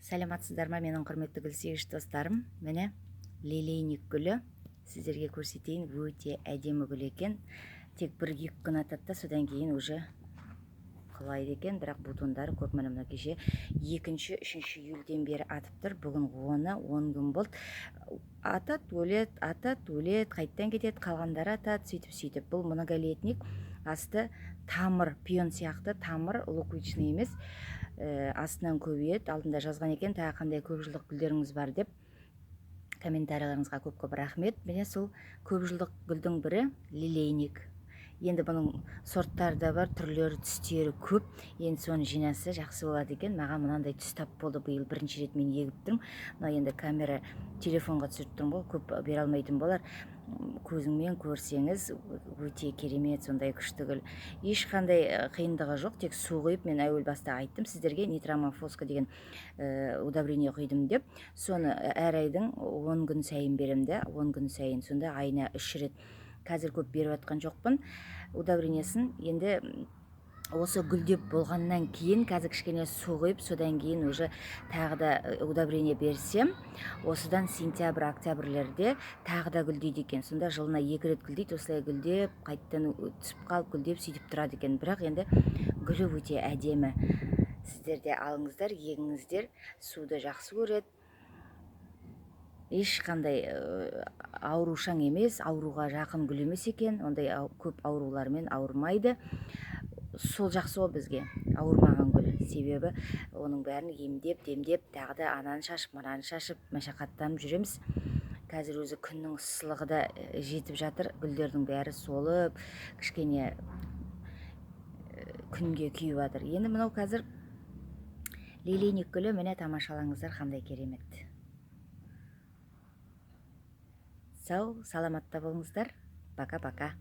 Саламатсыздар ма, менің құрметті гүл сүйгіш достарым? Міне лилейник гүлі сіздерге көрсетейін. Өте әдемі гүл екен. Тек 1-2 күн атады, содан кейін уже құлайды екен. Бірақ бутондары көп. Мына кеше 2-3 июльден бері атып тұр. Бүгін 10 күн болды. Атат, өлет, қайттан кетеді, қалғандары атат, сөйтіп. Бұл моноголетник. Асты тамыр, пион сияқты тамыр, луковичный емес. Астынан көбейеді. Алдында жазған екен, тағы қандай көп жылдық гүлдеріңіз бар деп. Комментарияларыңызға көп рахмет. Міне сол көп жылдық гүлдің бірі лилейник. Енді бұның сорттары да бар, түрлері, түстері көп. Енді соны жинасы жақсы болады екен. Маған мынандай түс тап болды. Биыл бірінші рет мен егіп тұрмын. Мына енді камера телефонға түсіріп тұрмын ғой, көп бере алмайтын болар. Көзіңмен көрсеңіз өте керемет, сондай күшті гүл. Ешқандай қиындығы жоқ, тек су құйып, мен әуел баста айттым сіздерге нитромофоска деген удобрение құйдым деп. Соны әр айдың 10 күн сайын беремді, 10 күн сайын, сонда айына 3 рет. Қазір көп беріп атқан жоқпын удобрениесін. Енді осы гүлдеп болғаннан кейін қазір кішкене су құйып, содан кейін уже тағы да удобрение берсем, осыдан сентябрь-октябрлерде тағы да гүлдейді екен. Сонда жылына 2 рет гүлдейді, осылай гүлдеп, қайттан түсіп қалып гүлдеп сөйтіп тұрады екен. Бірақ енді гүлі өте әдемі. Сіздер де алыңыздар, егіңіздер, суды жақсы көреді. Ешқандай аурушаң емес, ауруға жақын гүл емес екен. Ондай көп аурулармен ауырмайды. Сол жақсы ол бізге, ауырмаған гүл. Себебі оның бәрін емдеп, демдеп, тағы да ананы шашып, мынаны шашып, машақаттанып жүреміз. Қазір өзі күннің ысылығы да жетіп жатыр. Гүлдердің бәрі солып, кішкене күнге күйіп жатыр. Енді мынау қазір лилейник гүлі, міне тамашалаңыздар, қандай керемет. Сау, саламатта болыңыздар. Пока-пока.